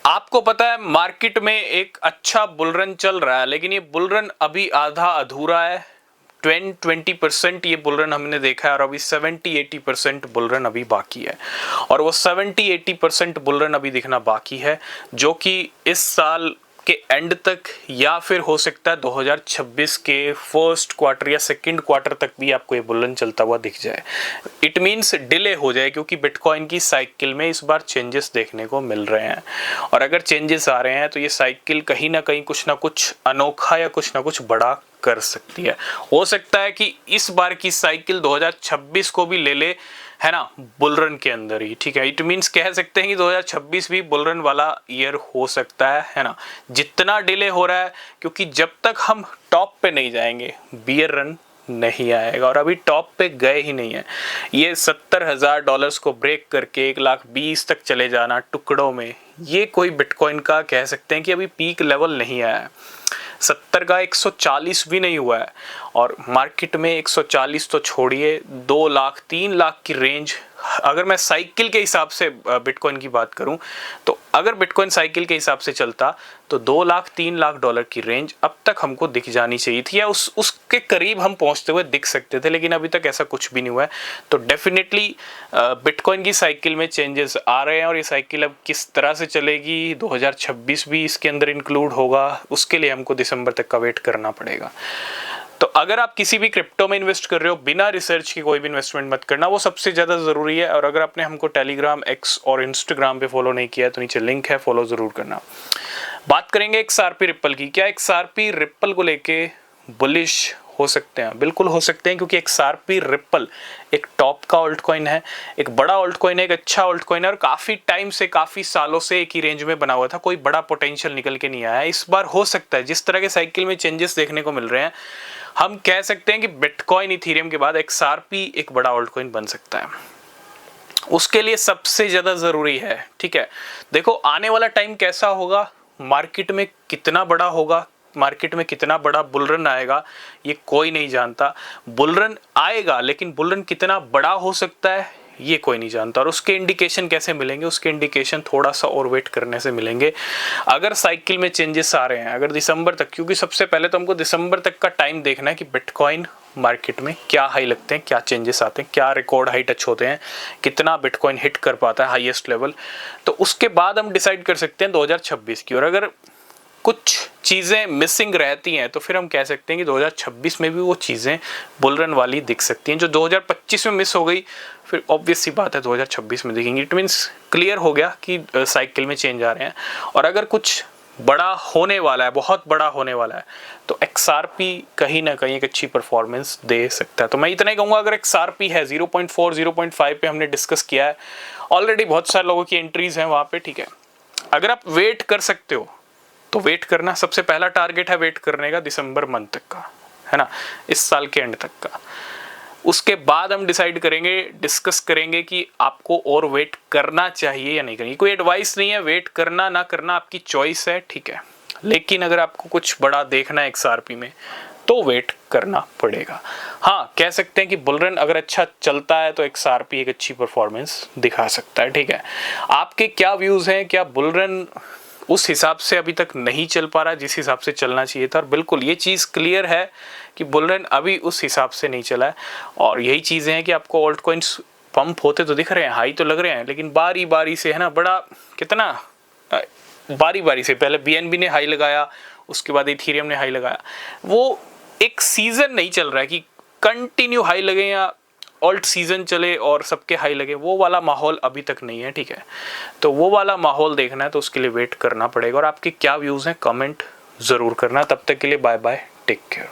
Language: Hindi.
आपको पता है मार्केट में एक अच्छा बुल रन चल रहा है, लेकिन ये बुल रन अभी आधा अधूरा है। 20% ये बुल रन हमने देखा है और अभी 70-80% बुल रन अभी बाकी है। और वो 70-80% बुल रन अभी दिखना बाकी है, जो कि इस साल के एंड तक या फिर हो सकता है 2026 के फर्स्ट क्वार्टर या सेकंड क्वार्टर तक भी आपको ये बुल रन चलता हुआ दिख जाए। इट मीन्स डिले हो जाए, क्योंकि बिटकॉइन की साइकिल में इस बार चेंजेस देखने को मिल रहे हैं। और अगर चेंजेस आ रहे हैं तो ये साइकिल कहीं ना कहीं कुछ ना कुछ अनोखा या कुछ ना कुछ बड़ा कर सकती है। हो सकता है कि इस बार की साइकिल 2026 को भी ले ले, है ना, बुल रन के अंदर ही। ठीक है, इट मीन्स कह सकते हैं कि 2026 भी बुल रन वाला ईयर हो सकता है ना। जितना डिले हो रहा है, क्योंकि जब तक हम टॉप पे नहीं जाएंगे बियर रन नहीं आएगा, और अभी टॉप पे गए ही नहीं है। ये $70,000 को ब्रेक करके 1,20,000 तक चले जाना टुकड़ों में, ये कोई बिटकॉइन का कह सकते हैं कि अभी पीक लेवल नहीं आया है। 70 का 140 भी नहीं हुआ है, और मार्केट में 140 तो छोड़िए, 2 लाख 3 लाख की रेंज, अगर मैं साइकिल के हिसाब से बिटकॉइन की बात करूं, तो अगर बिटकॉइन साइकिल के हिसाब से चलता तो 2 लाख 3 लाख डॉलर की रेंज अब तक हमको दिख जानी चाहिए थी, या उसके करीब हम पहुंचते हुए दिख सकते थे, लेकिन अभी तक ऐसा कुछ भी नहीं हुआ है। तो डेफिनेटली बिटकॉइन की साइकिल में चेंजेस आ रहे हैं, और ये साइकिल अब किस तरह से चलेगी, 2026 भी इसके अंदर इंक्लूड होगा, उसके लिए हमको दिसंबर तक का वेट करना पड़ेगा। तो अगर आप किसी भी क्रिप्टो में इन्वेस्ट कर रहे हो, बिना रिसर्च की कोई भी इन्वेस्टमेंट मत करना, वो सबसे ज़्यादा ज़रूरी है। और अगर आपने हमको टेलीग्राम, एक्स और इंस्टाग्राम पे फॉलो नहीं किया तो नीचे लिंक है, फॉलो ज़रूर करना। बात करेंगे XRP रिप्पल की। क्या XRP रिप्पल को लेके बुलिश हो सकते हैं? बिल्कुल हो सकते हैं, क्योंकि XRP रिप्पल एक टॉप का ऑल्ट कॉइन है, एक बड़ा ऑल्ट कॉइन है, एक अच्छा ऑल्ट कॉइन है, और काफ़ी टाइम से, काफ़ी सालों से एक ही रेंज में बना हुआ था, कोई बड़ा पोटेंशियल निकल के नहीं आया। इस बार हो सकता है, जिस तरह के साइकिल में चेंजेस देखने को मिल रहे हैं, हम कह सकते हैं कि बिटकॉइन, इथेरियम के बाद XRP एक बड़ा ऑल्ट कॉइन बन सकता है। उसके लिए सबसे ज़्यादा ज़रूरी है, ठीक है, देखो आने वाला टाइम कैसा होगा, मार्केट में कितना बड़ा होगा, मार्केट में कितना बड़ा बुल रन आएगा, ये कोई नहीं जानता। बुल रन आएगा, लेकिन बुल रन कितना बड़ा हो सकता है ये कोई नहीं जानता। और उसके इंडिकेशन कैसे मिलेंगे? उसके इंडिकेशन थोड़ा सा और वेट करने से मिलेंगे। अगर साइकिल में चेंजेस आ रहे हैं, अगर दिसंबर तक, क्योंकि सबसे पहले तो हमको दिसंबर तक का टाइम देखना है कि बिटकॉइन मार्केट में क्या हाई लगते हैं, क्या चेंजेस आते हैं, क्या रिकॉर्ड हाई टच होते हैं, कितना बिटकॉइन हिट कर पाता है हाईएस्ट लेवल, तो उसके बाद हम डिसाइड कर सकते हैं 2026 की। और अगर कुछ चीज़ें मिसिंग रहती हैं तो फिर हम कह सकते हैं कि 2026 में भी वो चीज़ें बुल रन वाली दिख सकती हैं। जो 2025 में मिस हो गई, फिर ऑब्वियस सी बात है 2026 में दिखेंगी। इट मीन्स क्लियर हो गया कि साइकिल में चेंज आ रहे हैं। और अगर कुछ बड़ा होने वाला है, बहुत बड़ा होने वाला है, तो XRP कहीं ना कहीं एक अच्छी परफॉर्मेंस दे सकता है। तो मैं इतना ही कहूँगा, अगर XRP है 0.4 0.5 पे हमने डिस्कस किया है ऑलरेडी, बहुत सारे लोगों की एंट्रीज हैं वहाँ पे, ठीक है। अगर आप वेट कर सकते हो तो वेट करना, सबसे पहला टारगेट है वेट करने का दिसंबर मंथ तक का, है ना, इस साल के एंड तक का। उसके बाद हम डिसाइड करेंगे, डिस्कस करेंगे कि आपको और वेट करना चाहिए या नहीं करनी। कोई एडवाइस नहीं है, वेट करना ना करना आपकी चॉइस है, ठीक है। लेकिन अगर आपको कुछ बड़ा देखना है XRP में तो वेट करना पड़ेगा। हाँ, कह सकते हैं कि बुल रन अगर अच्छा चलता है तो XRP एक अच्छी परफॉर्मेंस दिखा सकता है, ठीक है। आपके क्या व्यूज़ हैं? क्या बुल रन उस हिसाब से अभी तक नहीं चल पा रहा जिस हिसाब से चलना चाहिए था? और बिल्कुल ये चीज़ क्लियर है कि बुल रन अभी उस हिसाब से नहीं चला है। और यही चीज़ें हैं कि आपको ऑल्ट कॉइन्स पंप होते तो दिख रहे हैं, हाई तो लग रहे हैं, लेकिन बारी बारी से, है ना, बड़ा कितना बारी बारी से, पहले BNB ने हाई लगाया, उसके बाद इथेरियम ने हाई लगाया। वो एक सीज़न नहीं चल रहा है कि कंटिन्यू हाई लगे या ऑल्ट सीजन चले और सबके हाई लगे, वो वाला माहौल अभी तक नहीं है, ठीक है। तो वो वाला माहौल देखना है तो उसके लिए वेट करना पड़ेगा। और आपके क्या व्यूज़ हैं कमेंट ज़रूर करना। तब तक के लिए बाय बाय, टेक केयर।